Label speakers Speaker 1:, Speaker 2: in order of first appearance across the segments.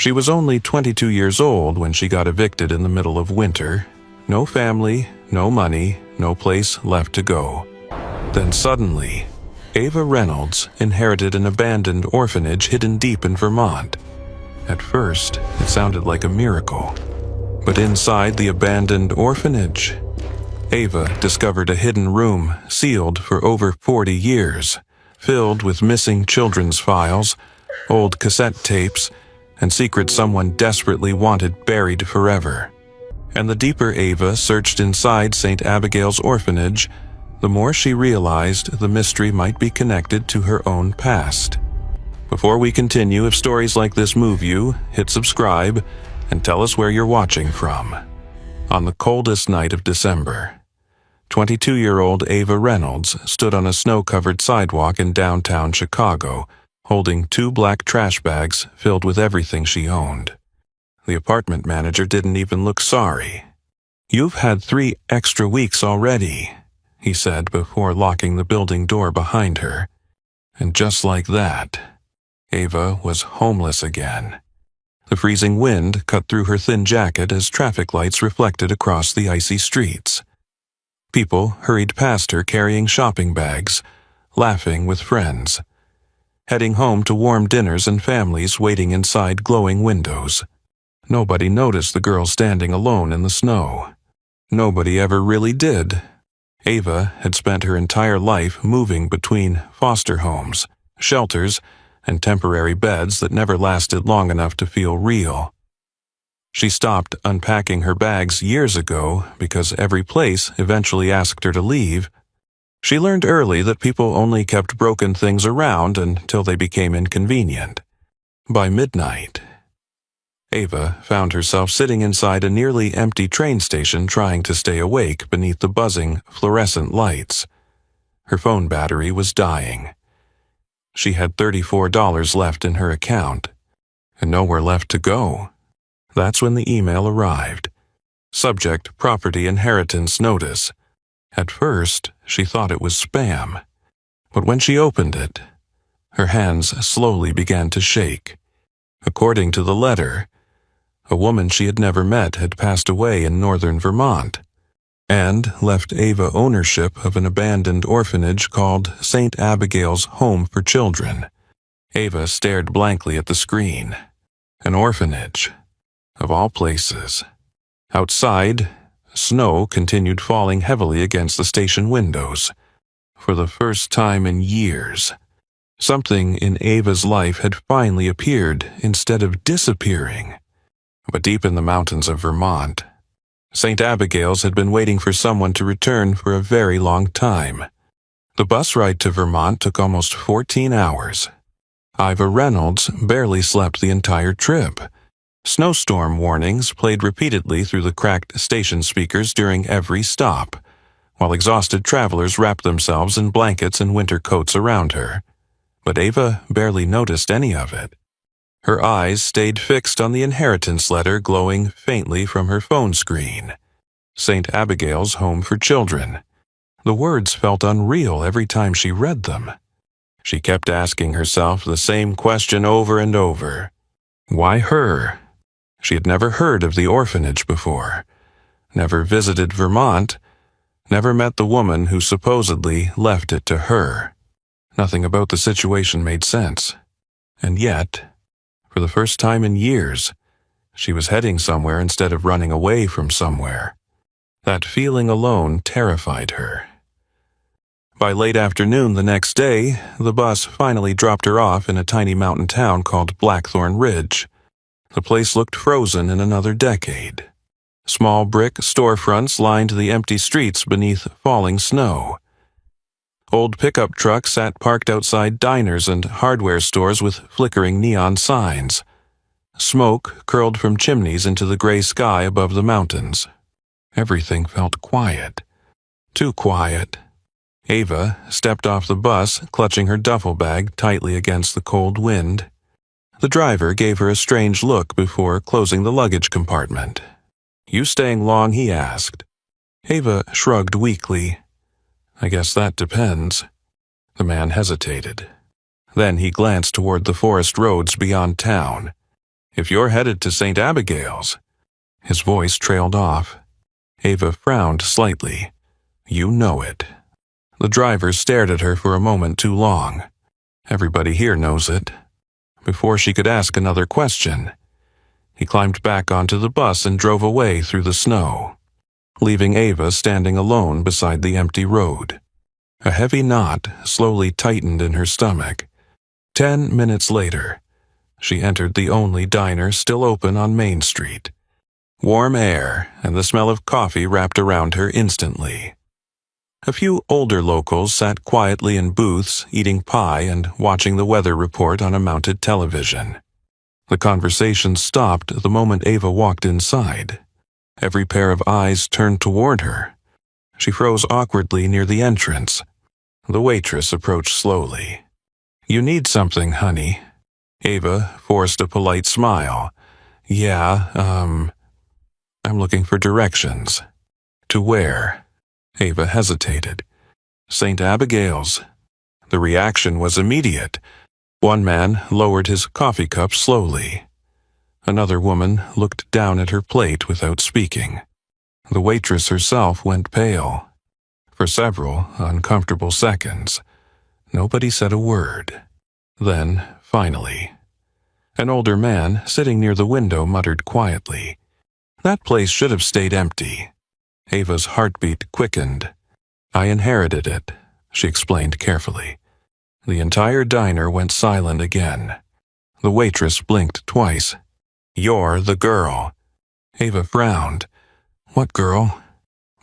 Speaker 1: She was only 22 years old when she got evicted in the middle of winter. No family, no money, no place left to go. Then suddenly, Ava Reynolds inherited an abandoned orphanage hidden deep in Vermont. At first, it sounded like a miracle. But inside the abandoned orphanage, Ava discovered a hidden room sealed for over 40 years, filled with missing children's files, old cassette tapes, and secrets someone desperately wanted buried forever. And the deeper Ava searched inside St. Abigail's orphanage, the more she realized the mystery might be connected to her own past. Before we continue, if stories like this move you, hit subscribe and tell us where you're watching from. On the coldest night of December, 22-year-old Ava Reynolds stood on a snow-covered sidewalk in downtown Chicago, holding 2 black trash bags filled with everything she owned. The apartment manager didn't even look sorry. "You've had 3 extra weeks already," he said before locking the building door behind her. And just like that, Ava was homeless again. The freezing wind cut through her thin jacket as traffic lights reflected across the icy streets. People hurried past her carrying shopping bags, laughing with friends, heading home to warm dinners and families waiting inside glowing windows. Nobody noticed the girl standing alone in the snow. Nobody ever really did. Ava had spent her entire life moving between foster homes, shelters, and temporary beds that never lasted long enough to feel real. She stopped unpacking her bags years ago because every place eventually asked her to leave. She learned early that people only kept broken things around until they became inconvenient. By midnight, Ava found herself sitting inside a nearly empty train station trying to stay awake beneath the buzzing fluorescent lights. Her phone battery was dying. She had $34 left in her account, and nowhere left to go. That's when the email arrived. Subject: Property Inheritance Notice. At first, she thought it was spam, but when she opened it, her hands slowly began to shake. According to the letter, a woman she had never met had passed away in northern Vermont and left Ava ownership of an abandoned orphanage called St. Abigail's Home for Children. Ava stared blankly at the screen. An orphanage, of all places. Outside, snow continued falling heavily against the station windows. For the first time in years, something in Ava's life had finally appeared instead of disappearing. But deep in the mountains of Vermont, St. Abigail's had been waiting for someone to return for a very long time. The bus ride to Vermont took almost 14 hours. Ava Reynolds barely slept the entire trip. Snowstorm warnings played repeatedly through the cracked station speakers during every stop, while exhausted travelers wrapped themselves in blankets and winter coats around her. But Ava barely noticed any of it. Her eyes stayed fixed on the inheritance letter glowing faintly from her phone screen. St. Abigail's Home for Children. The words felt unreal every time she read them. She kept asking herself the same question over and over. Why her? She had never heard of the orphanage before, never visited Vermont, never met the woman who supposedly left it to her. Nothing about the situation made sense. And yet, for the first time in years, she was heading somewhere instead of running away from somewhere. That feeling alone terrified her. By late afternoon the next day, the bus finally dropped her off in a tiny mountain town called Blackthorn Ridge. The place looked frozen in another decade. Small brick storefronts lined the empty streets beneath falling snow. Old pickup trucks sat parked outside diners and hardware stores with flickering neon signs. Smoke curled from chimneys into the gray sky above the mountains. Everything felt quiet. Too quiet. Ava stepped off the bus, clutching her duffel bag tightly against the cold wind. The driver gave her a strange look before closing the luggage compartment. "You staying long?" he asked. Ava shrugged weakly. "I guess that depends." The man hesitated. Then he glanced toward the forest roads beyond town. If you're headed to St. Abigail's." His voice trailed off. Ava frowned slightly. "You know it." The driver stared at her for a moment too long. Everybody here knows it. Before she could ask another question, he climbed back onto the bus and drove away through the snow, leaving Ava standing alone beside the empty road. A heavy knot slowly tightened in her stomach. 10 minutes later, she entered the only diner still open on Main Street. Warm air and the smell of coffee wrapped around her instantly. A few older locals sat quietly in booths, eating pie and watching the weather report on a mounted television. The conversation stopped the moment Ava walked inside. Every pair of eyes turned toward her. She froze awkwardly near the entrance. The waitress approached slowly. "You need something, honey?" Ava forced a polite smile. "Yeah, I'm looking for directions." "To where?" Ava hesitated. "St. Abigail's." The reaction was immediate. One man lowered his coffee cup slowly. Another woman looked down at her plate without speaking. The waitress herself went pale. For several uncomfortable seconds, nobody said a word. Then, finally, an older man sitting near the window muttered quietly, "That place should have stayed empty." Ava's heartbeat quickened. "I inherited it," she explained carefully. The entire diner went silent again. The waitress blinked twice. "You're the girl." Ava frowned. "What girl?"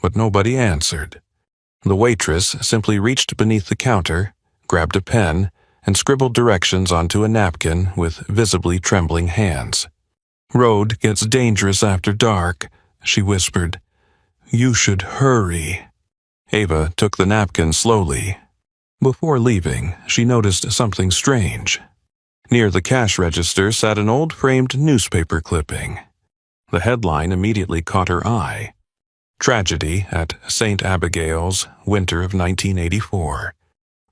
Speaker 1: But nobody answered. The waitress simply reached beneath the counter, grabbed a pen, and scribbled directions onto a napkin with visibly trembling hands. "Road gets dangerous after dark," she whispered. "You should hurry." Ava took the napkin slowly. Before leaving, she noticed something strange. Near the cash register sat an old framed newspaper clipping. The headline immediately caught her eye. "Tragedy at St. Abigail's, winter of 1984.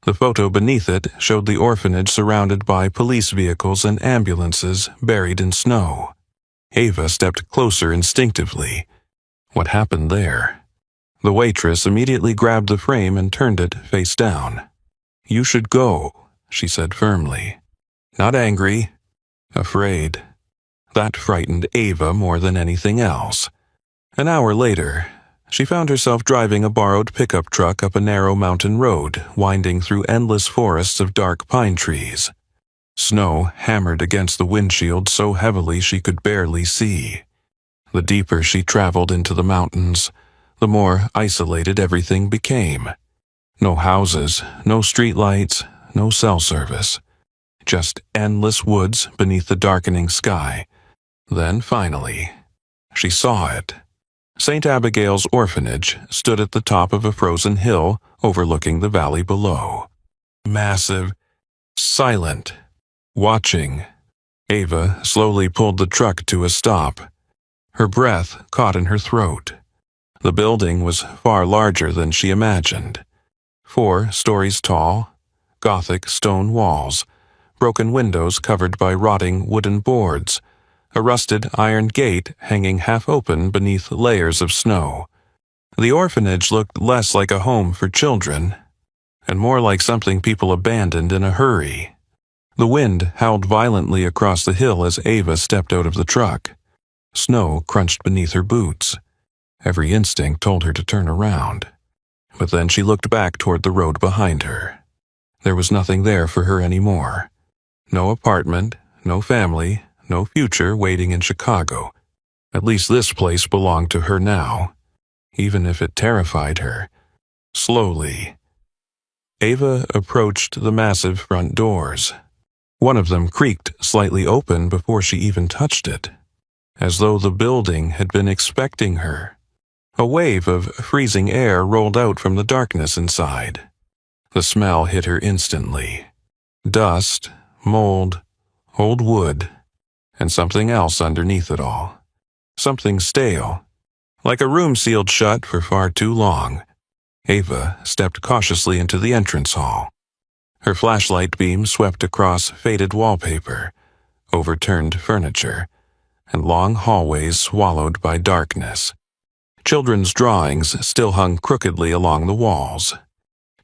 Speaker 1: The photo beneath it showed the orphanage surrounded by police vehicles and ambulances buried in snow. Ava stepped closer instinctively. What happened there? The waitress immediately grabbed the frame and turned it face down. "You should go," she said firmly. Not angry, afraid. That frightened Ava more than anything else. An hour later, she found herself driving a borrowed pickup truck up a narrow mountain road, winding through endless forests of dark pine trees. Snow hammered against the windshield so heavily she could barely see. The deeper she traveled into the mountains, the more isolated everything became. No houses, no streetlights, no cell service. Just endless woods beneath the darkening sky. Then finally, she saw it. St. Abigail's Orphanage stood at the top of a frozen hill overlooking the valley below. Massive, silent, watching. Ava slowly pulled the truck to a stop. Her breath caught in her throat. The building was far larger than she imagined. 4 stories tall, Gothic stone walls, broken windows covered by rotting wooden boards, a rusted iron gate hanging half-open beneath layers of snow. The orphanage looked less like a home for children, and more like something people abandoned in a hurry. The wind howled violently across the hill as Ava stepped out of the truck. Snow crunched beneath her boots. Every instinct told her to turn around. But then she looked back toward the road behind her. There was nothing there for her anymore. No apartment, no family, no future waiting in Chicago. At least this place belonged to her now, even if it terrified her. Slowly, Ava approached the massive front doors. One of them creaked slightly open before she even touched it, as though the building had been expecting her. A wave of freezing air rolled out from the darkness inside. The smell hit her instantly. Dust, mold, old wood, and something else underneath it all. Something stale, like a room sealed shut for far too long. Ava stepped cautiously into the entrance hall. Her flashlight beam swept across faded wallpaper, overturned furniture, and long hallways swallowed by darkness. Children's drawings still hung crookedly along the walls.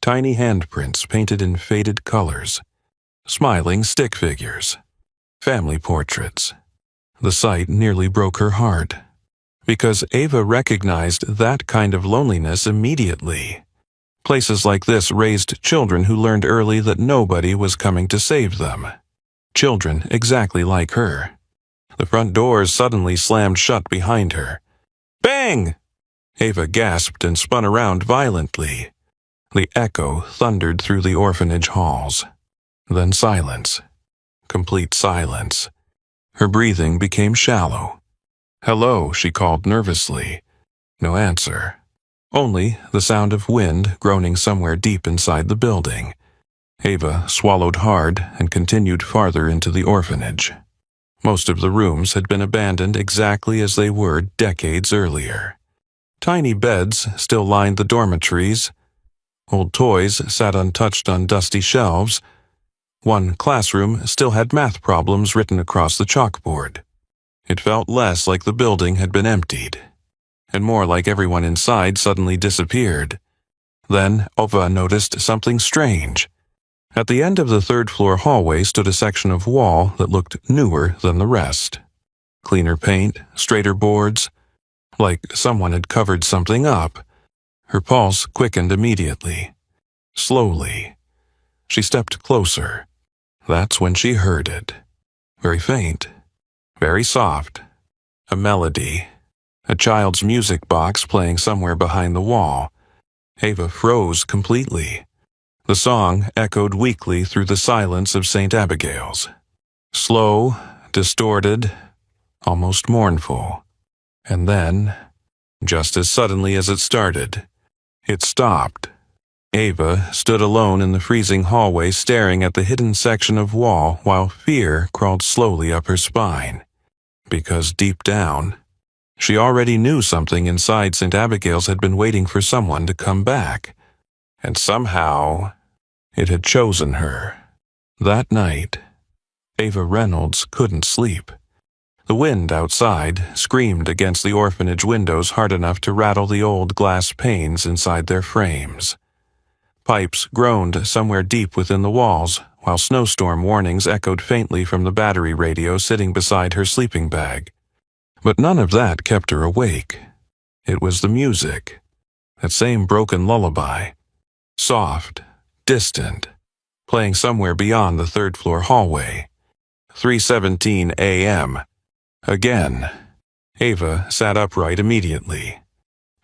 Speaker 1: Tiny handprints painted in faded colors. Smiling stick figures. Family portraits. The sight nearly broke her heart, because Ava recognized that kind of loneliness immediately. Places like this raised children who learned early that nobody was coming to save them. Children exactly like her. The front doors suddenly slammed shut behind her. Bang! Ava gasped and spun around violently. The echo thundered through the orphanage halls. Then silence. Complete silence. Her breathing became shallow. Hello, she called nervously. No answer. Only the sound of wind groaning somewhere deep inside the building. Ava swallowed hard and continued farther into the orphanage. Most of the rooms had been abandoned exactly as they were decades earlier. Tiny beds still lined the dormitories. Old toys sat untouched on dusty shelves. One classroom still had math problems written across the chalkboard. It felt less like the building had been emptied, and more like everyone inside suddenly disappeared. Then Ava noticed something strange. At the end of the third-floor hallway stood a section of wall that looked newer than the rest. Cleaner paint, straighter boards, like someone had covered something up. Her pulse quickened immediately. Slowly. She stepped closer. That's when she heard it. Very faint. Very soft. A melody. A child's music box playing somewhere behind the wall. Ava froze completely. The song echoed weakly through the silence of St. Abigail's. Slow, distorted, almost mournful. And then, just as suddenly as it started, it stopped. Ava stood alone in the freezing hallway staring at the hidden section of wall while fear crawled slowly up her spine. Because deep down, she already knew something inside St. Abigail's had been waiting for someone to come back. And somehow, it had chosen her. That night, Ava Reynolds couldn't sleep. The wind outside screamed against the orphanage windows hard enough to rattle the old glass panes inside their frames. Pipes groaned somewhere deep within the walls, while snowstorm warnings echoed faintly from the battery radio sitting beside her sleeping bag. But none of that kept her awake. It was the music. That same broken lullaby. Soft, distant, playing somewhere beyond the third-floor hallway. 3:17 a.m. Again. Ava sat upright immediately.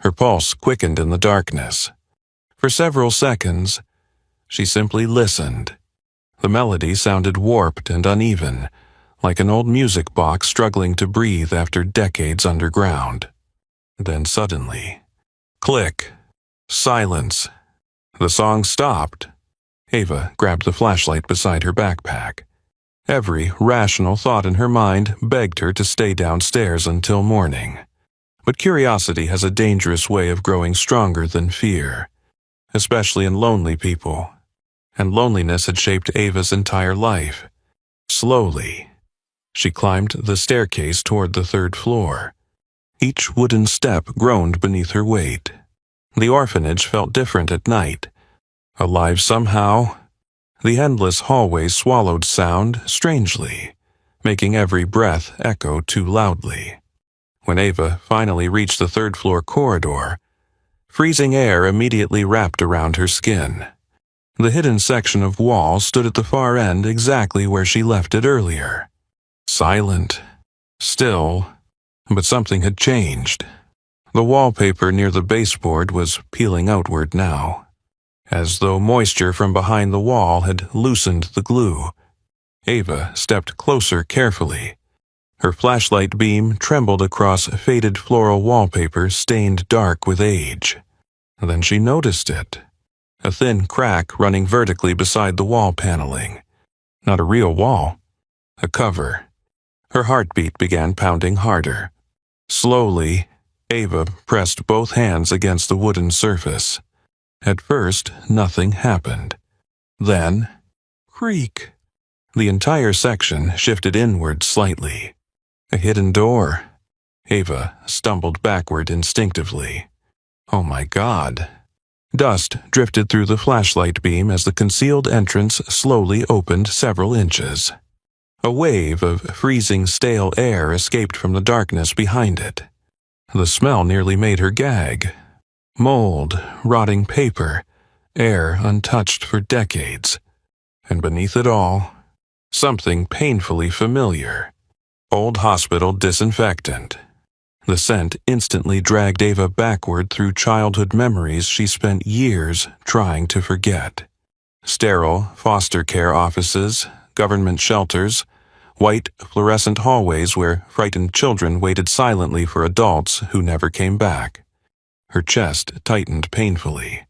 Speaker 1: Her pulse quickened in the darkness. For several seconds, she simply listened. The melody sounded warped and uneven, like an old music box struggling to breathe after decades underground. Then suddenly, click, silence. The song stopped. Ava grabbed the flashlight beside her backpack. Every rational thought in her mind begged her to stay downstairs until morning. But curiosity has a dangerous way of growing stronger than fear, especially in lonely people. And loneliness had shaped Ava's entire life. Slowly, she climbed the staircase toward the third floor. Each wooden step groaned beneath her weight. The orphanage felt different at night. Alive somehow, the endless hallways swallowed sound strangely, making every breath echo too loudly. When Ava finally reached the third-floor corridor, freezing air immediately wrapped around her skin. The hidden section of wall stood at the far end exactly where she left it earlier. Silent, still, but something had changed. The wallpaper near the baseboard was peeling outward now, as though moisture from behind the wall had loosened the glue. Ava stepped closer carefully. Her flashlight beam trembled across faded floral wallpaper stained dark with age. Then she noticed it. A thin crack running vertically beside the wall paneling. Not a real wall. A cover. Her heartbeat began pounding harder. Slowly, Ava pressed both hands against the wooden surface. At first, nothing happened. Then, creak. The entire section shifted inward slightly. A hidden door. Ava stumbled backward instinctively. Oh my God. Dust drifted through the flashlight beam as the concealed entrance slowly opened several inches. A wave of freezing stale air escaped from the darkness behind it. The smell nearly made her gag. Mold, rotting paper, air untouched for decades. And beneath it all, something painfully familiar. Old hospital disinfectant. The scent instantly dragged Ava backward through childhood memories she spent years trying to forget. Sterile foster care offices, government shelters, white fluorescent hallways where frightened children waited silently for adults who never came back. Her chest tightened painfully.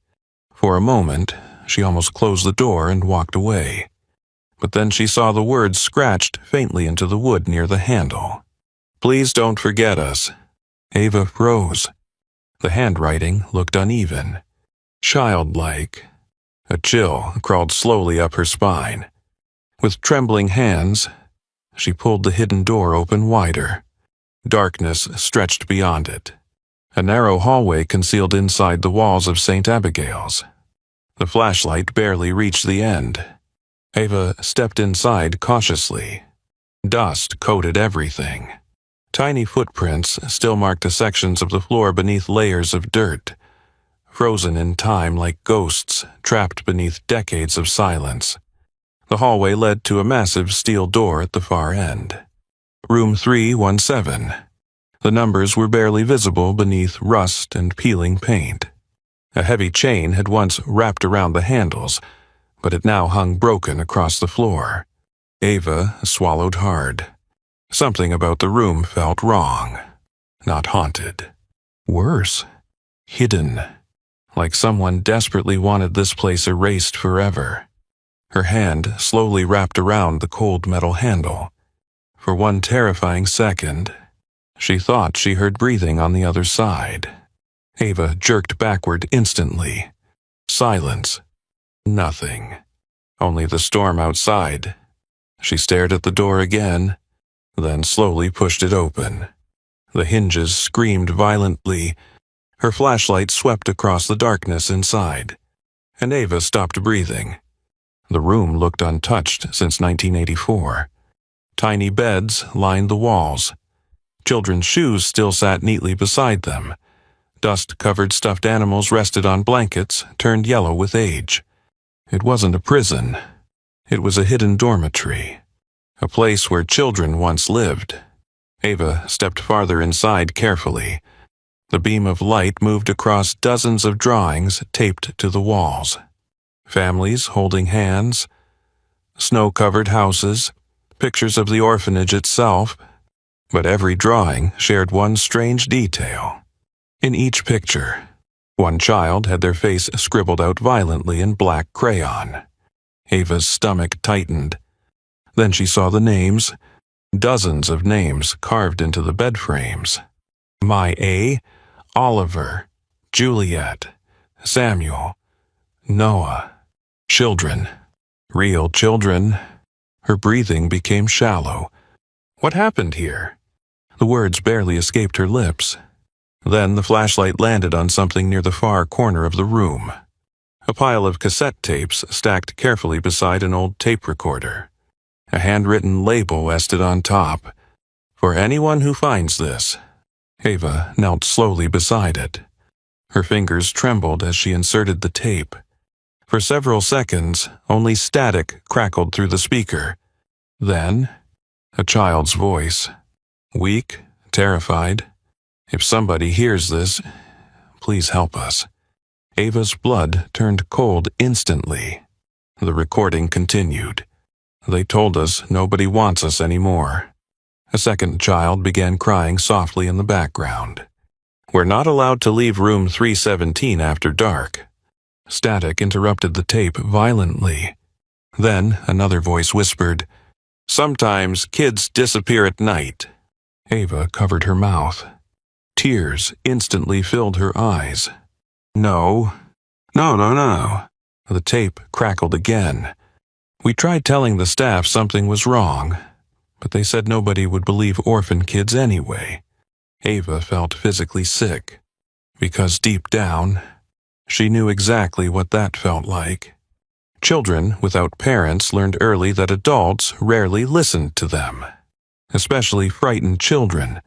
Speaker 1: For a moment, she almost closed the door and walked away. But then she saw the words scratched faintly into the wood near the handle. "Please don't forget us." Ava froze. The handwriting looked uneven, childlike. A chill crawled slowly up her spine. With trembling hands, she pulled the hidden door open wider. Darkness stretched beyond it. A narrow hallway concealed inside the walls of St. Abigail's. The flashlight barely reached the end. Ava stepped inside cautiously. Dust coated everything. Tiny footprints still marked the sections of the floor beneath layers of dirt, frozen in time like ghosts trapped beneath decades of silence. The hallway led to a massive steel door at the far end. Room 317. The numbers were barely visible beneath rust and peeling paint. A heavy chain had once wrapped around the handles, but it now hung broken across the floor. Ava swallowed hard. Something about the room felt wrong. Not haunted. Worse. Hidden. Like someone desperately wanted this place erased forever. Her hand slowly wrapped around the cold metal handle. For one terrifying second, she thought she heard breathing on the other side. Ava jerked backward instantly. Silence. Nothing. Only the storm outside. She stared at the door again, then slowly pushed it open. The hinges screamed violently. Her flashlight swept across the darkness inside, and Ava stopped breathing. The room looked untouched since 1984. Tiny beds lined the walls. Children's shoes still sat neatly beside them. Dust-covered stuffed animals rested on blankets, turned yellow with age. It wasn't a prison. It was a hidden dormitory. A place where children once lived. Ava stepped farther inside carefully. The beam of light moved across dozens of drawings taped to the walls. Families holding hands, snow-covered houses, pictures of the orphanage itself, but every drawing shared one strange detail. In each picture, one child had their face scribbled out violently in black crayon. Ava's stomach tightened. Then she saw the names, dozens of names carved into the bed frames. My A, Oliver, Juliet, Samuel, Noah. Children. Real children. Her breathing became shallow. What happened here? The words barely escaped her lips. Then the flashlight landed on something near the far corner of the room. A pile of cassette tapes stacked carefully beside an old tape recorder. A handwritten label rested on top. For anyone who finds this. Ava knelt slowly beside it. Her fingers trembled as she inserted the tape. For several seconds, only static crackled through the speaker. Then, a child's voice. Weak, terrified. If somebody hears this, please help us. Ava's blood turned cold instantly. The recording continued. They told us nobody wants us anymore. A second child began crying softly in the background. We're not allowed to leave room 317 after dark. Static interrupted the tape violently. Then another voice whispered, Sometimes kids disappear at night. Ava covered her mouth. Tears instantly filled her eyes. No. The tape crackled again. We tried telling the staff something was wrong, but they said nobody would believe orphan kids anyway. Ava felt physically sick, because deep down, she knew exactly what that felt like. Children without parents learned early that adults rarely listened to them, especially frightened children.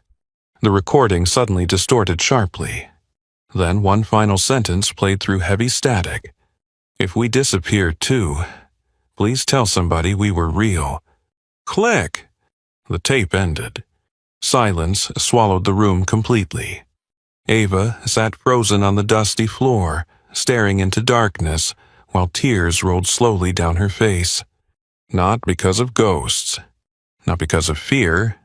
Speaker 1: The recording suddenly distorted sharply. Then one final sentence played through heavy static. "If we disappear too, please tell somebody we were real." Click! The tape ended. Silence swallowed the room completely. Ava sat frozen on the dusty floor, staring into darkness, while tears rolled slowly down her face. Not because of ghosts, not because of fear,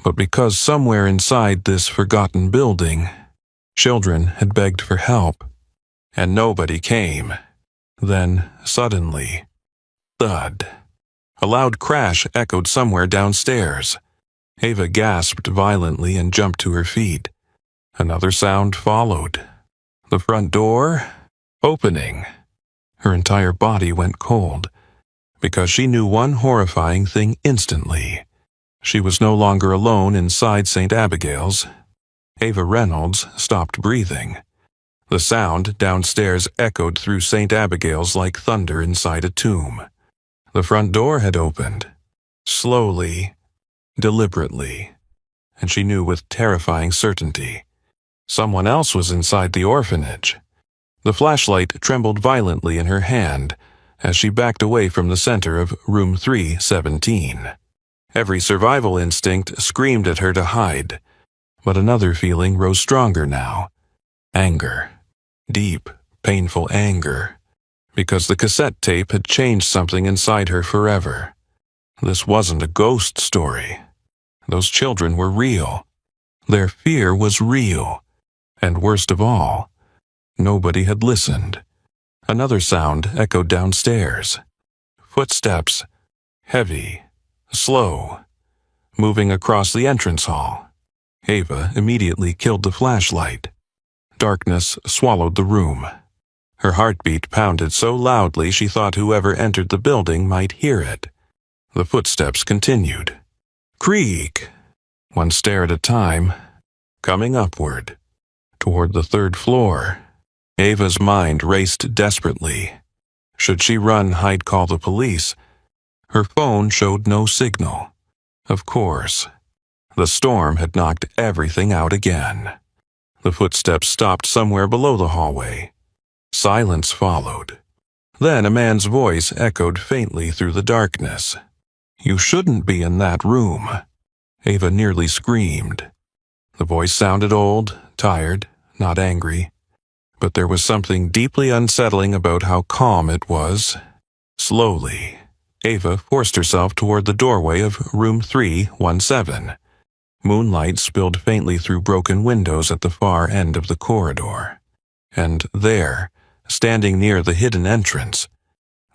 Speaker 1: but because somewhere inside this forgotten building, children had begged for help, and nobody came. Then, suddenly, thud. A loud crash echoed somewhere downstairs. Ava gasped violently and jumped to her feet. Another sound followed. The front door opening. Her entire body went cold, because she knew one horrifying thing instantly. She was no longer alone inside St. Abigail's. Ava Reynolds stopped breathing. The sound downstairs echoed through St. Abigail's like thunder inside a tomb. The front door had opened, slowly, deliberately, and she knew with terrifying certainty. Someone else was inside the orphanage. The flashlight trembled violently in her hand as she backed away from the center of room 317. Every survival instinct screamed at her to hide, but another feeling rose stronger now. Anger. Deep, painful anger. Because the cassette tape had changed something inside her forever. This wasn't a ghost story. Those children were real. Their fear was real. And worst of all, nobody had listened. Another sound echoed downstairs. Footsteps, heavy, slow, moving across the entrance hall. Ava immediately killed the flashlight. Darkness swallowed the room. Her heartbeat pounded so loudly she thought whoever entered the building might hear it. The footsteps continued. Creak, one stair at a time, coming upward, toward the third floor. Ava's mind raced desperately. Should she run, call the police? Her phone showed no signal. Of course. The storm had knocked everything out again. The footsteps stopped somewhere below the hallway. Silence followed. Then a man's voice echoed faintly through the darkness. "You shouldn't be in that room." Ava nearly screamed. The voice sounded old, tired, not angry. But there was something deeply unsettling about how calm it was. Slowly, Ava forced herself toward the doorway of room 317. Moonlight spilled faintly through broken windows at the far end of the corridor. And there, standing near the hidden entrance,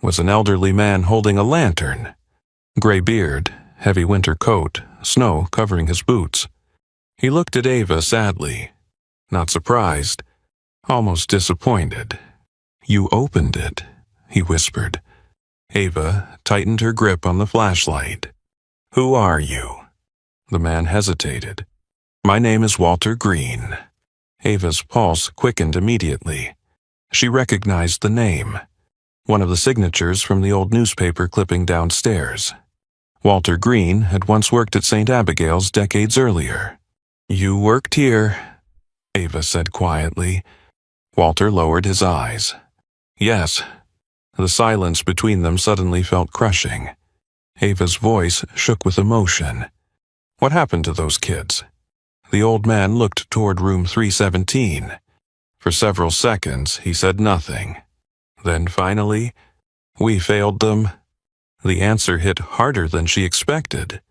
Speaker 1: was an elderly man holding a lantern. Gray beard, heavy winter coat, snow covering his boots. He looked at Ava sadly, not surprised, almost disappointed. "You opened it," he whispered. Ava tightened her grip on the flashlight. "Who are you?" The man hesitated. "My name is Walter Green." Ava's pulse quickened immediately. She recognized the name, one of the signatures from the old newspaper clipping downstairs. Walter Green had once worked at St. Abigail's decades earlier. "You worked here," Ava said quietly. Walter lowered his eyes. "Yes." The silence between them suddenly felt crushing. Ava's voice shook with emotion. "What happened to those kids?" The old man looked toward room 317. For several seconds, he said nothing. Then finally, "We failed them." The answer hit harder than she expected.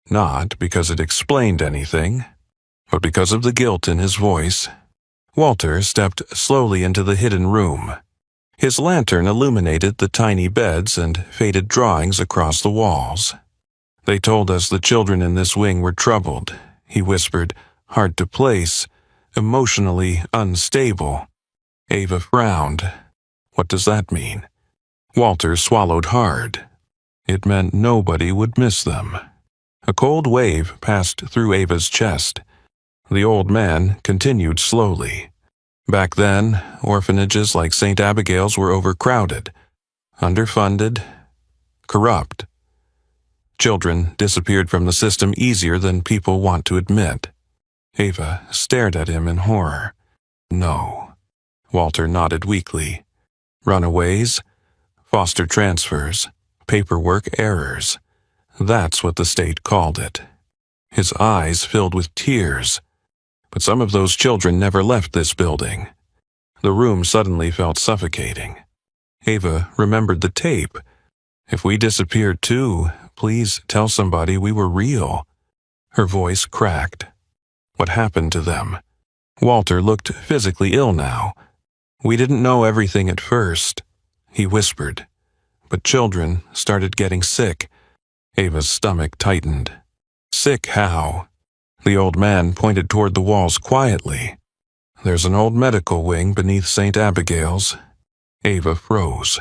Speaker 1: Not because it explained anything, but because of the guilt in his voice. Walter stepped slowly into the hidden room. His lantern illuminated the tiny beds and faded drawings across the walls. "They told us the children in this wing were troubled," he whispered, "hard to place, emotionally unstable." Ava frowned. "What does that mean?" Walter swallowed hard. It meant nobody would miss them. A cold wave passed through Ava's chest. The old man continued slowly. Back then, orphanages like St. Abigail's were overcrowded, underfunded, corrupt. Children disappeared from the system easier than people want to admit. Ava stared at him in horror. No. Walter nodded weakly. Runaways, foster transfers, paperwork errors. That's what the state called it. His eyes filled with tears. But some of those children never left this building. The room suddenly felt suffocating. Ava remembered the tape. If we disappeared too, please tell somebody we were real. Her voice cracked. What happened to them? Walter looked physically ill now. We didn't know everything at first, he whispered. But children started getting sick. Ava's stomach tightened. Sick how? The old man pointed toward the walls quietly. There's an old medical wing beneath St. Abigail's. Ava froze.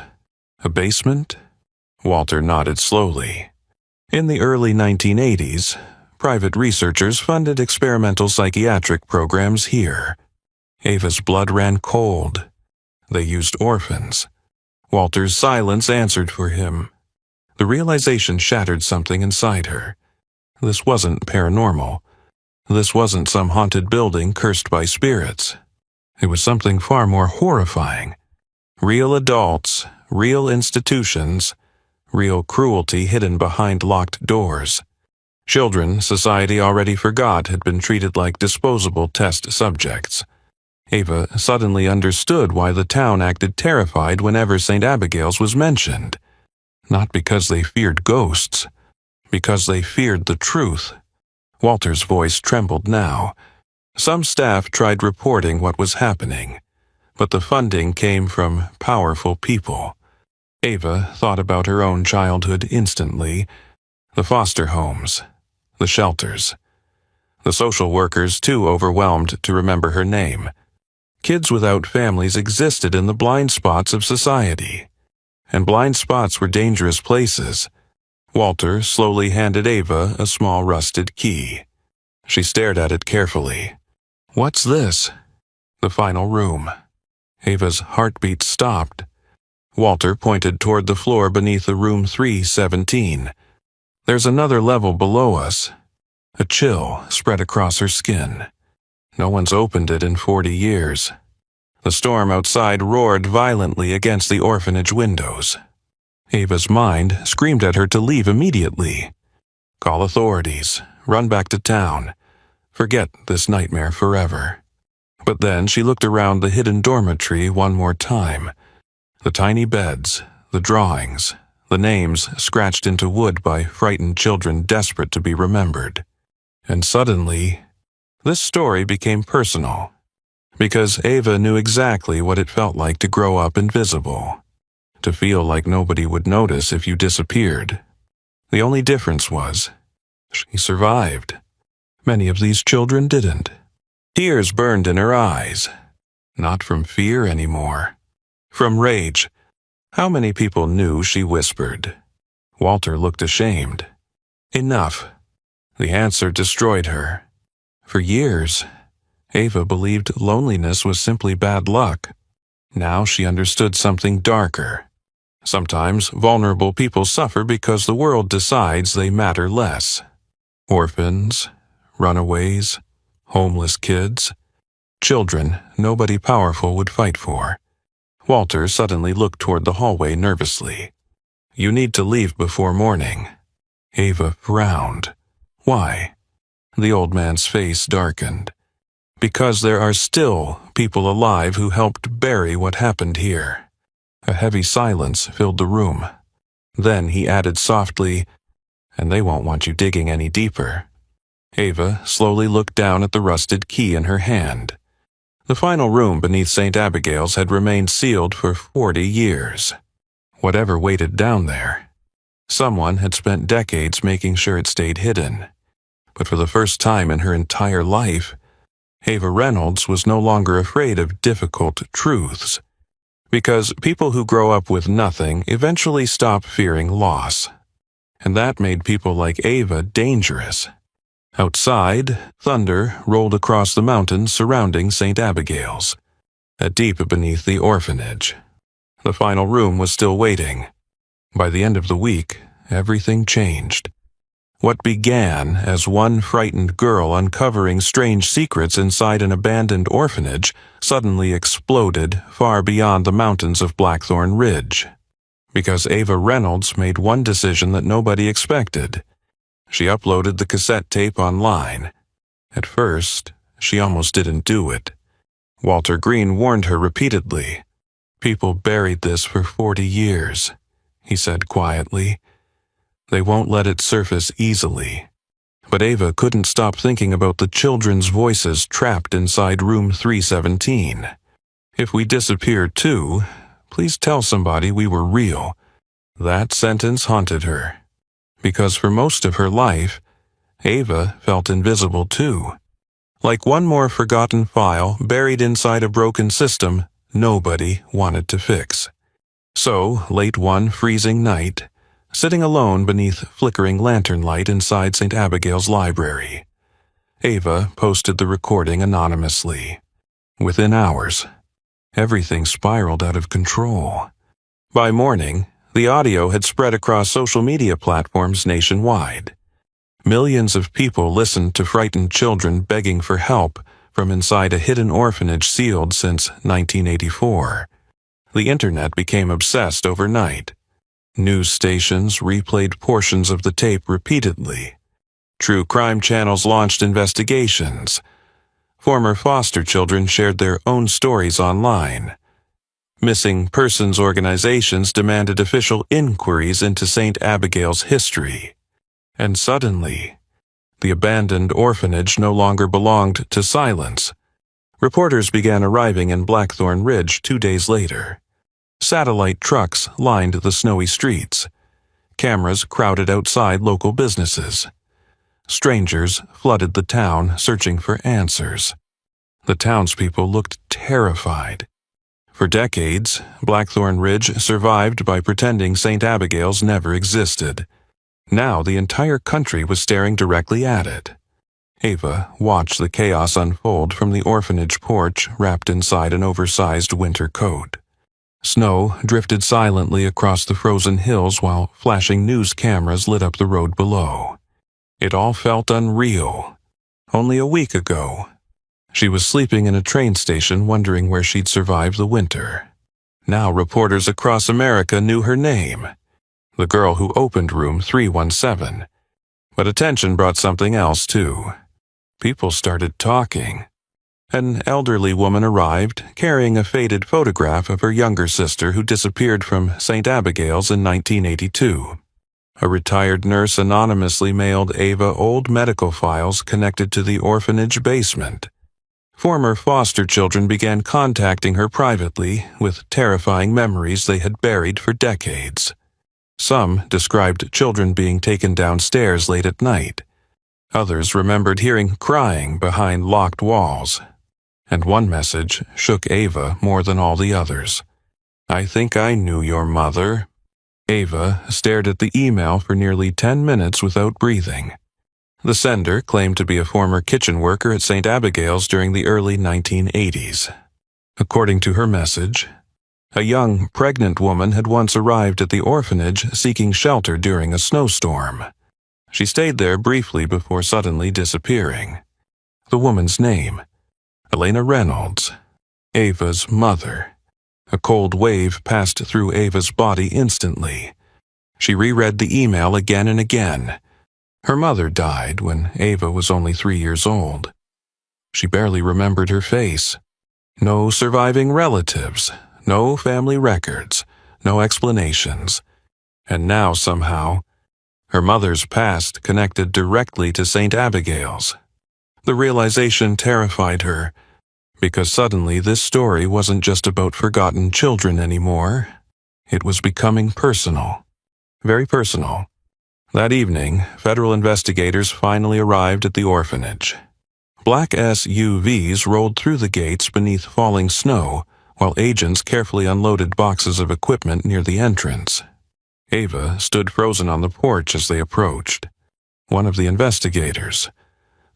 Speaker 1: A basement? Walter nodded slowly. In the early 1980s, private researchers funded experimental psychiatric programs here. Ava's blood ran cold. They used orphans. Walter's silence answered for him. The realization shattered something inside her. This wasn't paranormal. This wasn't some haunted building cursed by spirits. It was something far more horrifying. Real adults, real institutions, real cruelty hidden behind locked doors. Children society already forgot had been treated like disposable test subjects. Ava suddenly understood why the town acted terrified whenever St. Abigail's was mentioned. Not because they feared ghosts, because they feared the truth. Walter's voice trembled now. Some staff tried reporting what was happening, but the funding came from powerful people. Ava thought about her own childhood instantly. The foster homes, the shelters. The social workers too overwhelmed to remember her name. Kids without families existed in the blind spots of society. And blind spots were dangerous places. Walter slowly handed Ava a small rusted key. She stared at it carefully. What's this? The final room. Ava's heartbeat stopped. Walter pointed toward the floor beneath the room 317. There's another level below us. A chill spread across her skin. No one's opened it in 40 years. The storm outside roared violently against the orphanage windows. Ava's mind screamed at her to leave immediately. Call authorities. Run back to town. Forget this nightmare forever. But then she looked around the hidden dormitory one more time. The tiny beds, the drawings, the names scratched into wood by frightened children desperate to be remembered. And suddenly, this story became personal. Because Ava knew exactly what it felt like to grow up invisible. To feel like nobody would notice if you disappeared. The only difference was, she survived. Many of these children didn't. Tears burned in her eyes. Not from fear anymore. From rage. How many people knew she whispered? Walter looked ashamed. Enough. The answer destroyed her. For years, Ava believed loneliness was simply bad luck. Now she understood something darker. Sometimes vulnerable people suffer because the world decides they matter less. Orphans, runaways, homeless kids, children nobody powerful would fight for. Walter suddenly looked toward the hallway nervously. You need to leave before morning. Ava frowned. Why? The old man's face darkened. Because there are still people alive who helped bury what happened here. A heavy silence filled the room. Then he added softly, and they won't want you digging any deeper. Ava slowly looked down at the rusted key in her hand. The final room beneath St. Abigail's had remained sealed for 40 years. Whatever waited down there. Someone had spent decades making sure it stayed hidden. But for the first time in her entire life, Ava Reynolds was no longer afraid of difficult truths. Because people who grow up with nothing eventually stop fearing loss. and that made people like Ava dangerous. Outside, thunder rolled across the mountains surrounding St. Abigail's, deep beneath the orphanage. The final room was still waiting. By the end of the week, everything changed. What began as one frightened girl uncovering strange secrets inside an abandoned orphanage suddenly exploded far beyond the mountains of Blackthorn Ridge. Because Ava Reynolds made one decision that nobody expected. She uploaded the cassette tape online. At first, she almost didn't do it. Walter Green warned her repeatedly. "People buried this for 40 years," he said quietly. "They won't let it surface easily." But Ava couldn't stop thinking about the children's voices trapped inside room 317. "If we disappear too, please tell somebody we were real." That sentence haunted her. Because for most of her life, Ava felt invisible too. Like one more forgotten file buried inside a broken system nobody wanted to fix. So, late one freezing night, sitting alone beneath flickering lantern light inside St. Abigail's library, Ava posted the recording anonymously. Within hours, everything spiraled out of control. By morning, the audio had spread across social media platforms nationwide. Millions of people listened to frightened children begging for help from inside a hidden orphanage sealed since 1984. The internet became obsessed overnight. News stations replayed portions of the tape repeatedly. True crime channels launched investigations. Former foster children shared their own stories online. Missing persons organizations demanded official inquiries into St. Abigail's history. And suddenly, the abandoned orphanage no longer belonged to silence. Reporters began arriving in Blackthorn Ridge 2 days later. Satellite trucks lined the snowy streets. Cameras crowded outside local businesses. Strangers flooded the town searching for answers. The townspeople looked terrified. For decades, Blackthorn Ridge survived by pretending St. Abigail's never existed. Now the entire country was staring directly at it. Ava watched the chaos unfold from the orphanage porch wrapped inside an oversized winter coat. Snow drifted silently across the frozen hills while flashing news cameras lit up the road below. It all felt unreal. Only a week ago, she was sleeping in a train station wondering where she'd survive the winter. Now reporters across America knew her name. The girl who opened room 317. But attention brought something else too. People started talking. An elderly woman arrived, carrying a faded photograph of her younger sister who disappeared from St. Abigail's in 1982. A retired nurse anonymously mailed Ava old medical files connected to the orphanage basement. Former foster children began contacting her privately with terrifying memories they had buried for decades. Some described children being taken downstairs late at night. Others remembered hearing crying behind locked walls. And one message shook Ava more than all the others. "I think I knew your mother." Ava stared at the email for nearly 10 minutes without breathing. The sender claimed to be a former kitchen worker at St. Abigail's during the early 1980s. According to her message, a young, pregnant woman had once arrived at the orphanage seeking shelter during a snowstorm. She stayed there briefly before suddenly disappearing. The woman's name, Elena Reynolds, Ava's mother. A cold wave passed through Ava's body instantly. She reread the email again and again. Her mother died when Ava was only 3 years old. She barely remembered her face. No surviving relatives. No family records, no explanations. And now, somehow, her mother's past connected directly to St. Abigail's. The realization terrified her, because suddenly this story wasn't just about forgotten children anymore. It was becoming personal. Very personal. That evening, federal investigators finally arrived at the orphanage. Black SUVs rolled through the gates beneath falling snow, while agents carefully unloaded boxes of equipment near the entrance. Ava stood frozen on the porch as they approached. One of the investigators,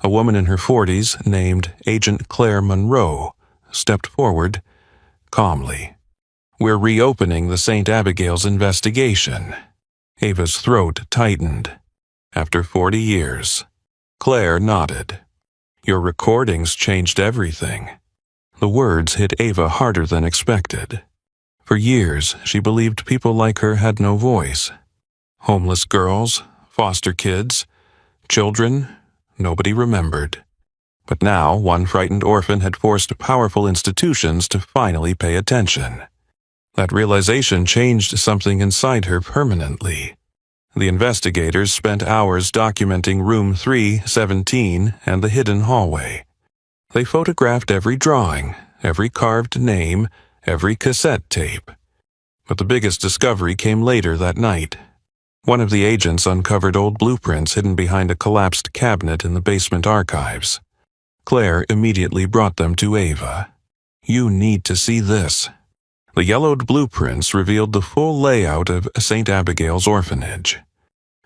Speaker 1: a woman in her 40s named Agent Claire Monroe, stepped forward calmly. "We're reopening the St. Abigail's investigation." Ava's throat tightened. "After 40 years. Claire nodded. "Your recordings changed everything." The words hit Ava harder than expected. For years, she believed people like her had no voice. Homeless girls, foster kids, children, nobody remembered. But now, one frightened orphan had forced powerful institutions to finally pay attention. That realization changed something inside her permanently. The investigators spent hours documenting room 317 and the hidden hallway. They photographed every drawing, every carved name, every cassette tape. But the biggest discovery came later that night. One of the agents uncovered old blueprints hidden behind a collapsed cabinet in the basement archives. Claire immediately brought them to Ava. "You need to see this." The yellowed blueprints revealed the full layout of St. Abigail's Orphanage.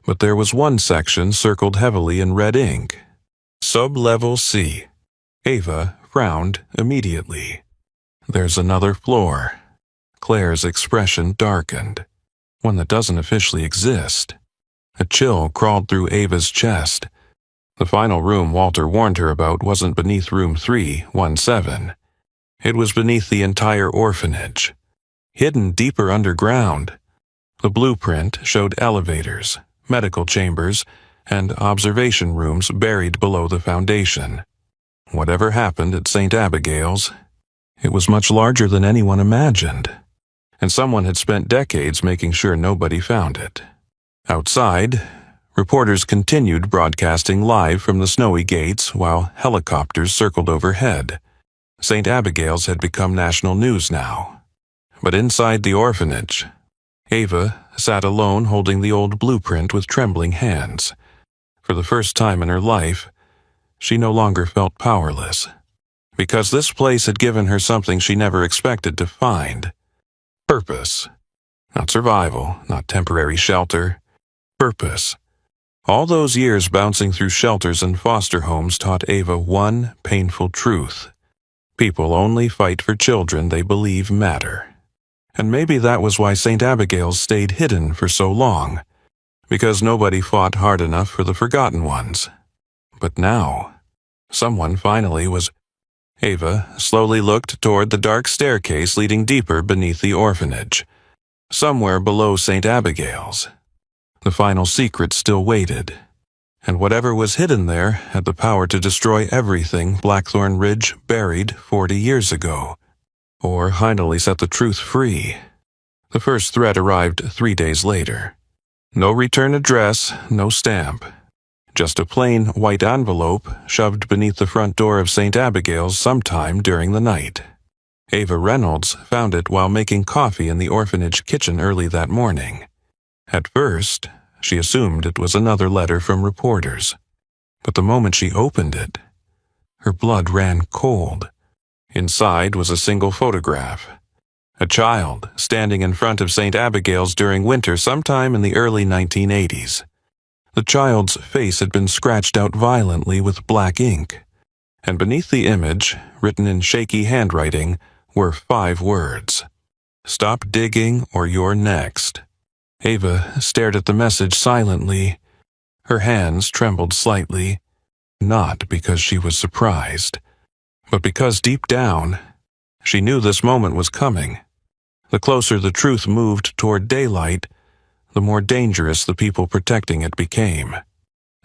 Speaker 1: But there was one section circled heavily in red ink. Sub-level C. Ava frowned immediately. "There's another floor." Claire's expression darkened. "One that doesn't officially exist." A chill crawled through Ava's chest. The final room Walter warned her about wasn't beneath room 317. It was beneath the entire orphanage. Hidden deeper underground. The blueprint showed elevators, medical chambers, and observation rooms buried below the foundation. Whatever happened at St. Abigail's, it was much larger than anyone imagined, and someone had spent decades making sure nobody found it. Outside, reporters continued broadcasting live from the snowy gates while helicopters circled overhead. St. Abigail's had become national news now. But inside the orphanage, Ava sat alone holding the old blueprint with trembling hands. For the first time in her life, she no longer felt powerless. Because this place had given her something she never expected to find. Purpose. Not survival, not temporary shelter. Purpose. All those years bouncing through shelters and foster homes taught Ava one painful truth. People only fight for children they believe matter. And maybe that was why St. Abigail's stayed hidden for so long, because nobody fought hard enough for the forgotten ones. But now, someone finally was. Ava slowly looked toward the dark staircase leading deeper beneath the orphanage. Somewhere below St. Abigail's, the final secret still waited, and whatever was hidden there had the power to destroy everything Blackthorn Ridge buried 40 years ago. Or finally set the truth free. The first threat arrived 3 days later. No return address, no stamp. Just a plain white envelope shoved beneath the front door of St. Abigail's sometime during the night. Ava Reynolds found it while making coffee in the orphanage kitchen early that morning. At first, she assumed it was another letter from reporters. But the moment she opened it, her blood ran cold. Inside was a single photograph. A child standing in front of St. Abigail's during winter sometime in the early 1980s. The child's face had been scratched out violently with black ink, and beneath the image, written in shaky handwriting, were 5 words. "Stop digging or you're next." Ava stared at the message silently. Her hands trembled slightly, not because she was surprised, but because deep down, she knew this moment was coming. The closer the truth moved toward daylight, the more dangerous the people protecting it became.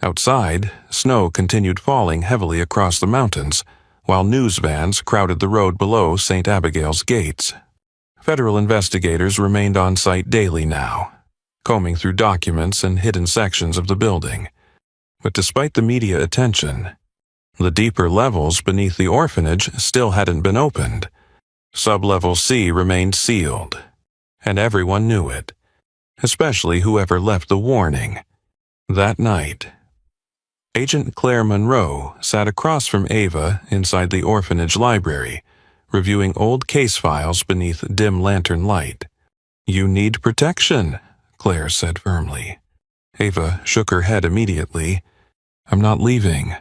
Speaker 1: Outside, snow continued falling heavily across the mountains, while news vans crowded the road below St. Abigail's gates. Federal investigators remained on site daily now, combing through documents and hidden sections of the building. But despite the media attention, the deeper levels beneath the orphanage still hadn't been opened. Sub-level C remained sealed, and everyone knew it, especially whoever left the warning. That night, Agent Claire Monroe sat across from Ava inside the orphanage library, reviewing old case files beneath dim lantern light. "You need protection," Claire said firmly. Ava shook her head immediately. I'm not leaving.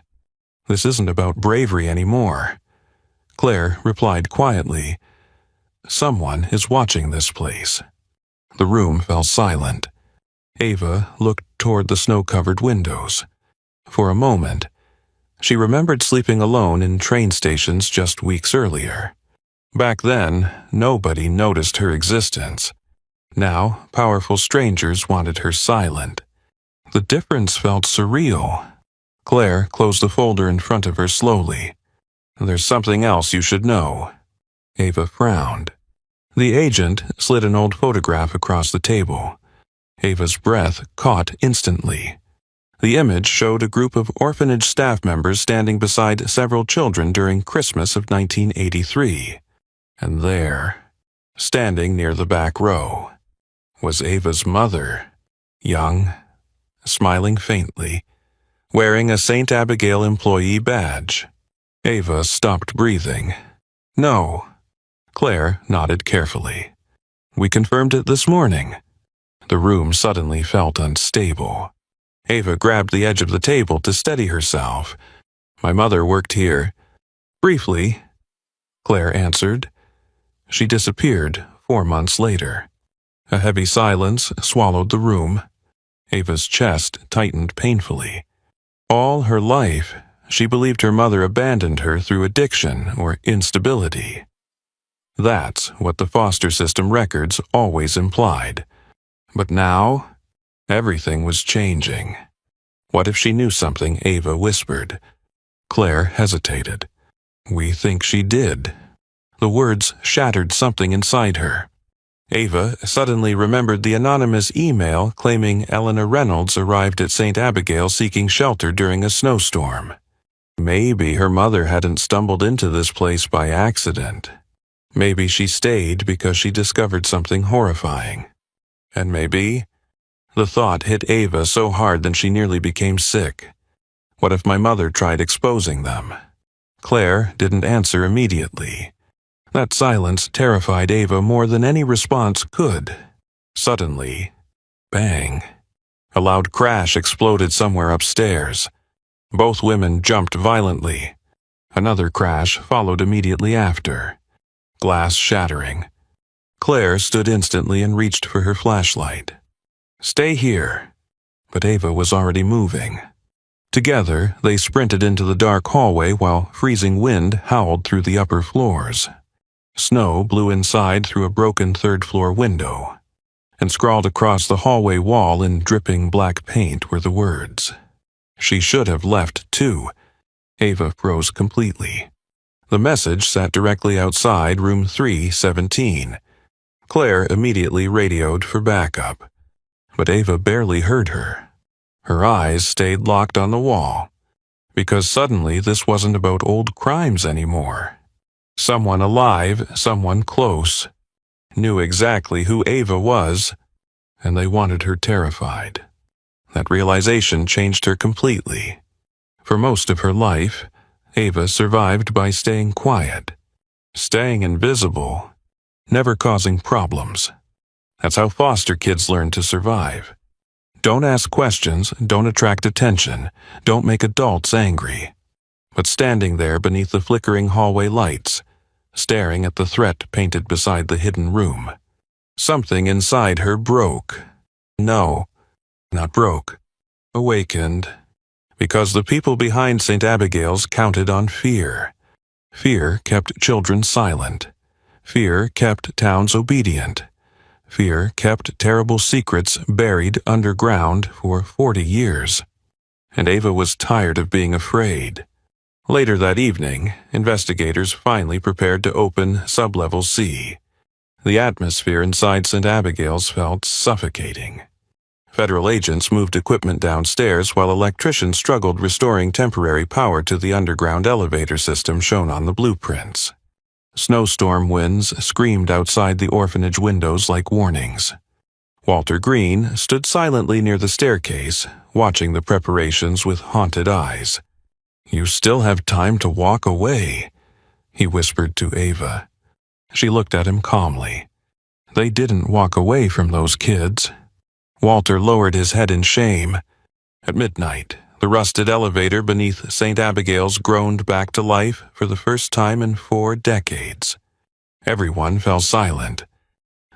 Speaker 1: This isn't about bravery anymore. Claire replied quietly. Someone is watching this place. The room fell silent. Ava looked toward the snow-covered windows. For a moment, she remembered sleeping alone in train stations just weeks earlier. Back then, nobody noticed her existence. Now, powerful strangers wanted her silent. The difference felt surreal. Claire closed the folder in front of her slowly. There's something else you should know. Ava frowned. The agent slid an old photograph across the table. Ava's breath caught instantly. The image showed a group of orphanage staff members standing beside several children during Christmas of 1983. And there, standing near the back row, was Ava's mother, young, smiling faintly, wearing a St. Abigail employee badge. Ava stopped breathing. No. Claire nodded carefully. We confirmed it this morning. The room suddenly felt unstable. Ava grabbed the edge of the table to steady herself. My mother worked here. Briefly, Claire answered. She disappeared 4 months later. A heavy silence swallowed the room. Ava's chest tightened painfully. All her life, she believed her mother abandoned her through addiction or instability. That's what the foster system records always implied. But now, everything was changing. What if she knew something? Ava whispered. Claire hesitated. We think she did. The words shattered something inside her. Ava suddenly remembered the anonymous email claiming Eleanor Reynolds arrived at St. Abigail seeking shelter during a snowstorm. Maybe her mother hadn't stumbled into this place by accident. Maybe she stayed because she discovered something horrifying. And maybe the thought hit Ava so hard that she nearly became sick. What if my mother tried exposing them? Claire didn't answer immediately. That silence terrified Ava more than any response could. Suddenly, bang. A loud crash exploded somewhere upstairs. Both women jumped violently. Another crash followed immediately after. Glass shattering. Claire stood instantly and reached for her flashlight. Stay here. But Ava was already moving. Together, they sprinted into the dark hallway while freezing wind howled through the upper floors. Snow blew inside through a broken third-floor window, and scrawled across the hallway wall in dripping black paint were the words. She should have left, too. Ava froze completely. The message sat directly outside room 317. Claire immediately radioed for backup, but Ava barely heard her. Her eyes stayed locked on the wall, because suddenly this wasn't about old crimes anymore. Someone alive, someone close, knew exactly who Ava was, and they wanted her terrified. That realization changed her completely. For most of her life, Ava survived by staying quiet, staying invisible, never causing problems. That's how foster kids learn to survive. Don't ask questions, don't attract attention, don't make adults angry. But standing there beneath the flickering hallway lights, staring at the threat painted beside the hidden room, something inside her broke. No, not broke. Awakened. Because the people behind St. Abigail's counted on fear. Fear kept children silent. Fear kept towns obedient. Fear kept terrible secrets buried underground for 40 years. And Ava was tired of being afraid. Later that evening, investigators finally prepared to open Sublevel C. The atmosphere inside St. Abigail's felt suffocating. Federal agents moved equipment downstairs while electricians struggled restoring temporary power to the underground elevator system shown on the blueprints. Snowstorm winds screamed outside the orphanage windows like warnings. Walter Green stood silently near the staircase, watching the preparations with haunted eyes. You still have time to walk away, he whispered to Ava. She looked at him calmly. They didn't walk away from those kids. Walter lowered his head in shame. At midnight, the rusted elevator beneath St. Abigail's groaned back to life for the first time in 4 decades. Everyone fell silent.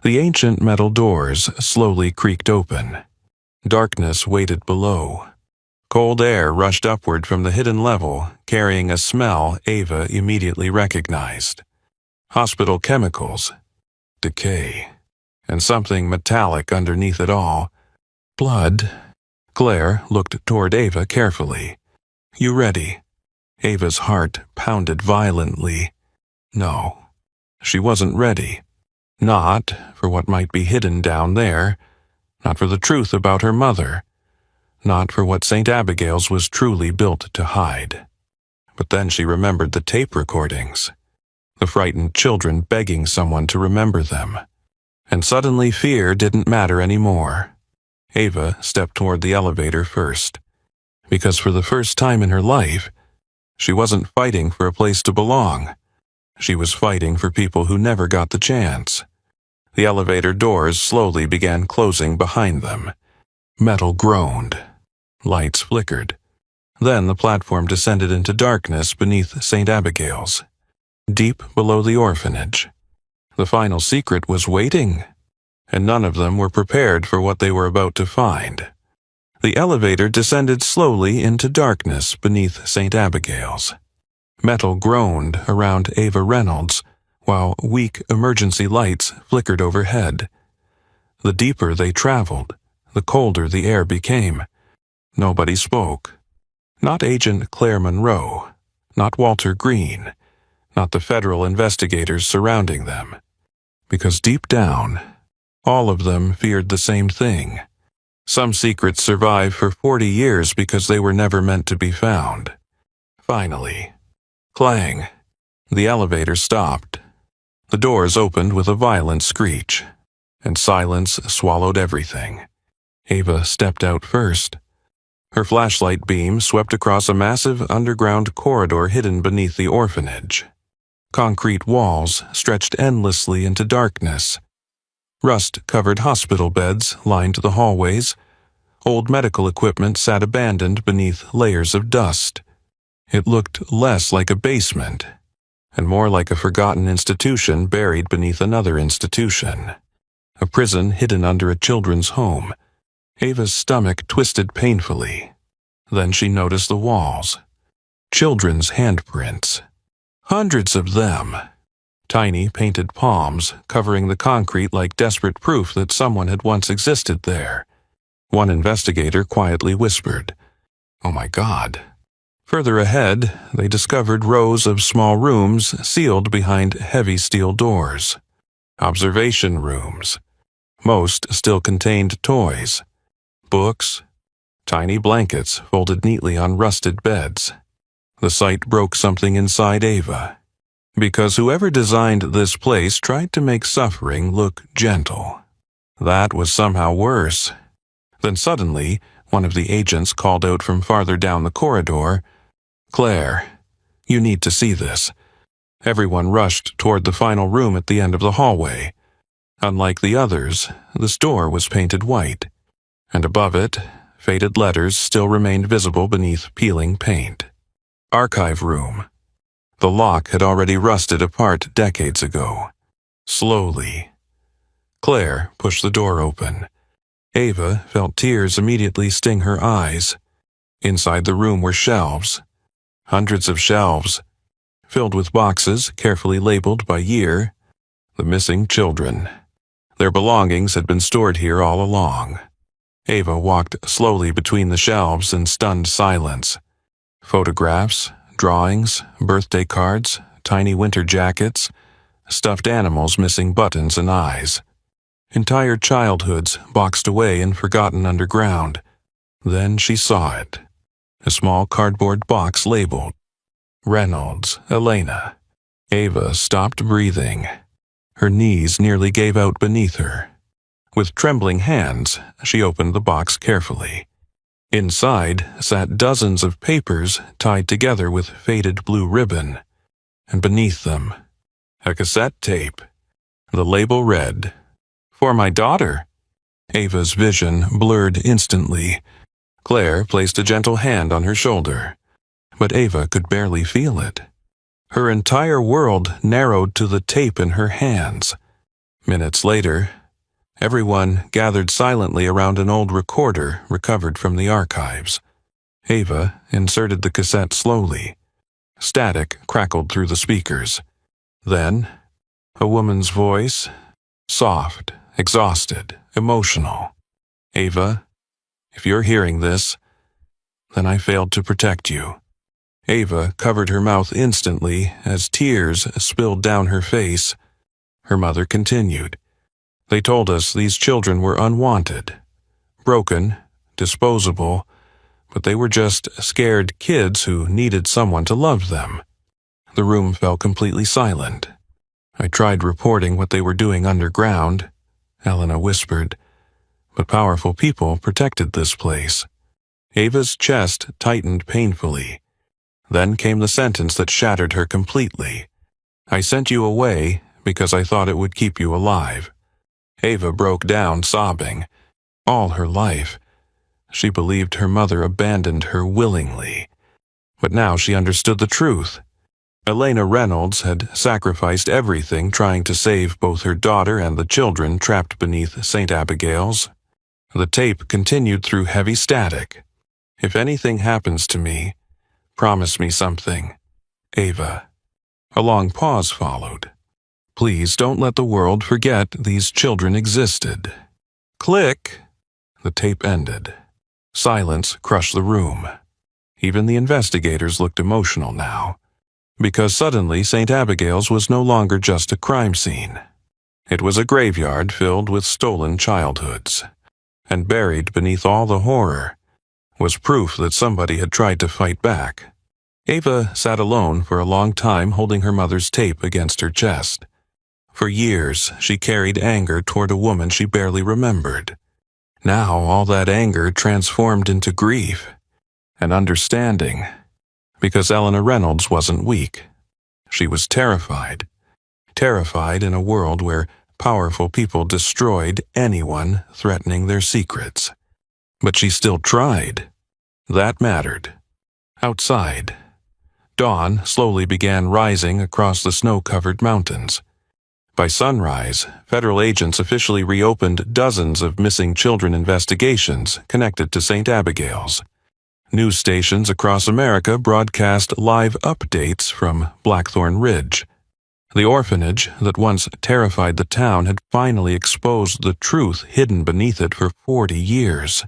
Speaker 1: The ancient metal doors slowly creaked open. Darkness waited below. Cold air rushed upward from the hidden level, carrying a smell Ava immediately recognized. Hospital chemicals, decay, and something metallic underneath it all. Blood. Claire looked toward Ava carefully. "You ready?" Ava's heart pounded violently. No, she wasn't ready. Not for what might be hidden down there. Not for the truth about her mother. Not for what St. Abigail's was truly built to hide. But then she remembered the tape recordings. The frightened children begging someone to remember them. And suddenly fear didn't matter anymore. Ava stepped toward the elevator first. Because for the first time in her life, she wasn't fighting for a place to belong. She was fighting for people who never got the chance. The elevator doors slowly began closing behind them. Metal groaned. Lights flickered. Then the platform descended into darkness beneath St. Abigail's. Deep below the orphanage. The final secret was waiting, and none of them were prepared for what they were about to find. The elevator descended slowly into darkness beneath St. Abigail's. Metal groaned around Ava Reynolds, while weak emergency lights flickered overhead. The deeper they traveled, the colder the air became. Nobody spoke. Not Agent Claire Monroe, not Walter Green, not the federal investigators surrounding them. Because deep down, all of them feared the same thing. Some secrets survive for 40 years because they were never meant to be found. Finally, clang. The elevator stopped. The doors opened with a violent screech, and silence swallowed everything. Ava stepped out first. Her flashlight beam swept across a massive underground corridor hidden beneath the orphanage. Concrete walls stretched endlessly into darkness. Rust-covered hospital beds lined the hallways. Old medical equipment sat abandoned beneath layers of dust. It looked less like a basement, and more like a forgotten institution buried beneath another institution. A prison hidden under a children's home. Ava's stomach twisted painfully. Then she noticed the walls. Children's handprints. Hundreds of them. Tiny painted palms covering the concrete like desperate proof that someone had once existed there. One investigator quietly whispered, "Oh my God." Further ahead, they discovered rows of small rooms sealed behind heavy steel doors. Observation rooms. Most still contained toys. Books. Tiny blankets folded neatly on rusted beds. The sight broke something inside Ava. Because whoever designed this place tried to make suffering look gentle. That was somehow worse. Then suddenly, one of the agents called out from farther down the corridor, "Claire, you need to see this." Everyone rushed toward the final room at the end of the hallway. Unlike the others, this door was painted white, and above it, faded letters still remained visible beneath peeling paint. Archive room. The lock had already rusted apart decades ago. Slowly. Claire pushed the door open. Ava felt tears immediately sting her eyes. Inside the room were shelves. Hundreds of shelves, filled with boxes carefully labeled by year. The missing children. Their belongings had been stored here all along. Ava walked slowly between the shelves in stunned silence. Photographs, drawings, birthday cards, tiny winter jackets, stuffed animals missing buttons and eyes. Entire childhoods boxed away and forgotten underground. Then she saw it. A small cardboard box labeled Reynolds, Elena. Ava stopped breathing. Her knees nearly gave out beneath her. With trembling hands, she opened the box carefully. Inside sat dozens of papers tied together with faded blue ribbon, and beneath them, a cassette tape. The label read, "For my daughter." Ava's vision blurred instantly. Claire placed a gentle hand on her shoulder, but Ava could barely feel it. Her entire world narrowed to the tape in her hands. Minutes later, everyone gathered silently around an old recorder recovered from the archives. Ava inserted the cassette slowly. Static crackled through the speakers. Then, a woman's voice, soft, exhausted, emotional. "Ava, if you're hearing this, then I failed to protect you." Ava covered her mouth instantly as tears spilled down her face. Her mother continued. "They told us these children were unwanted, broken, disposable, but they were just scared kids who needed someone to love them." The room fell completely silent. "I tried reporting what they were doing underground," Elena whispered, "but powerful people protected this place." Ava's chest tightened painfully. Then came the sentence that shattered her completely. "I sent you away because I thought it would keep you alive." Ava broke down, sobbing. All her life, she believed her mother abandoned her willingly. But now she understood the truth. Elena Reynolds had sacrificed everything trying to save both her daughter and the children trapped beneath St. Abigail's. The tape continued through heavy static. "If anything happens to me, promise me something, Ava." A long pause followed. "Please don't let the world forget these children existed." Click! The tape ended. Silence crushed the room. Even the investigators looked emotional now, because suddenly St. Abigail's was no longer just a crime scene. It was a graveyard filled with stolen childhoods, and buried beneath all the horror was proof that somebody had tried to fight back. Ava sat alone for a long time, holding her mother's tape against her chest. For years, she carried anger toward a woman she barely remembered. Now all that anger transformed into grief and understanding, because Elena Reynolds wasn't weak. She was terrified. Terrified in a world where powerful people destroyed anyone threatening their secrets. But she still tried. That mattered. Outside, dawn slowly began rising across the snow-covered mountains. By sunrise, federal agents officially reopened dozens of missing children investigations connected to St. Abigail's. News stations across America broadcast live updates from Blackthorn Ridge. The orphanage that once terrified the town had finally exposed the truth hidden beneath it for 40 years.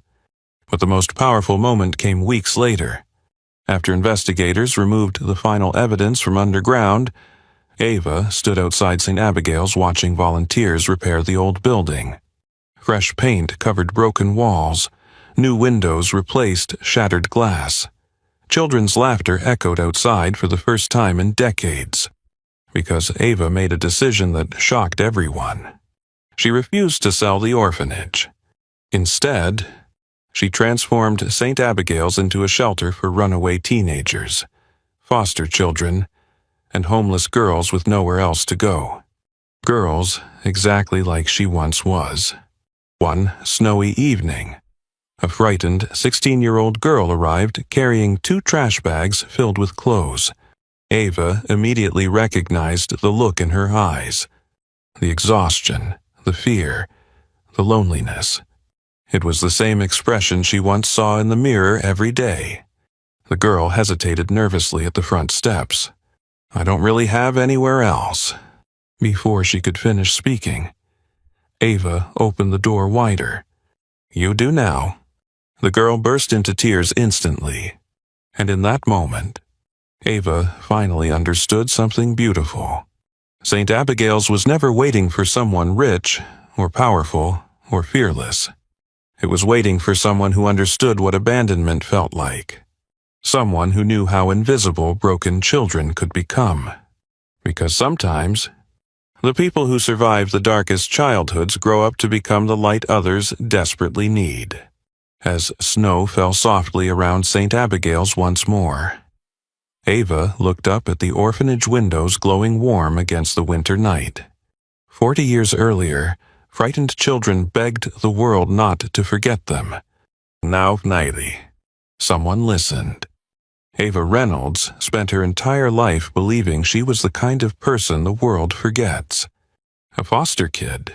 Speaker 1: But the most powerful moment came weeks later. After investigators removed the final evidence from underground, Ava stood outside St. Abigail's watching volunteers repair the old building. Fresh paint covered broken walls. New windows replaced shattered glass. Children's laughter echoed outside for the first time in decades. Because Ava made a decision that shocked everyone. She refused to sell the orphanage. Instead, she transformed St. Abigail's into a shelter for runaway teenagers, foster children, and homeless girls with nowhere else to go. Girls exactly like she once was. One snowy evening, a frightened 16-year-old girl arrived carrying 2 trash bags filled with clothes. Ava immediately recognized the look in her eyes. The exhaustion, the fear, the loneliness. It was the same expression she once saw in the mirror every day. The girl hesitated nervously at the front steps. "I don't really have anywhere else." Before she could finish speaking, Ava opened the door wider. "You do now." The girl burst into tears instantly. And in that moment, Ava finally understood something beautiful. St. Abigail's was never waiting for someone rich, or powerful, or fearless. It was waiting for someone who understood what abandonment felt like. Someone who knew how invisible broken children could become. Because sometimes, the people who survive the darkest childhoods grow up to become the light others desperately need. As snow fell softly around St. Abigail's once more, Ava looked up at the orphanage windows glowing warm against the winter night. 40 years earlier, frightened children begged the world not to forget them. Now, finally, someone listened. Ava Reynolds spent her entire life believing she was the kind of person the world forgets. A foster kid,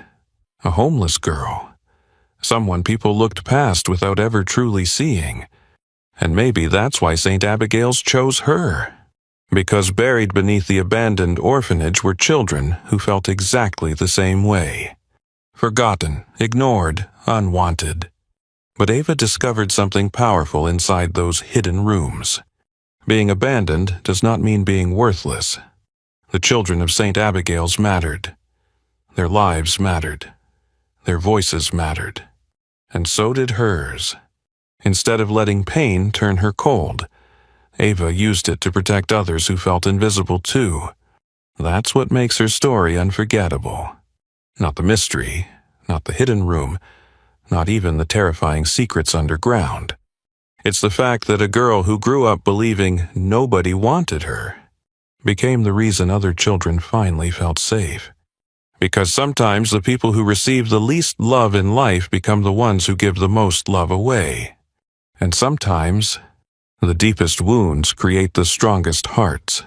Speaker 1: a homeless girl, someone people looked past without ever truly seeing. And maybe that's why St. Abigail's chose her. Because buried beneath the abandoned orphanage were children who felt exactly the same way. Forgotten, ignored, unwanted. But Ava discovered something powerful inside those hidden rooms. Being abandoned does not mean being worthless. The children of St. Abigail's mattered. Their lives mattered. Their voices mattered. And so did hers. Instead of letting pain turn her cold, Ava used it to protect others who felt invisible too. That's what makes her story unforgettable. Not the mystery, not the hidden room, not even the terrifying secrets underground. It's the fact that a girl who grew up believing nobody wanted her became the reason other children finally felt safe. Because sometimes the people who receive the least love in life become the ones who give the most love away. And sometimes, the deepest wounds create the strongest hearts.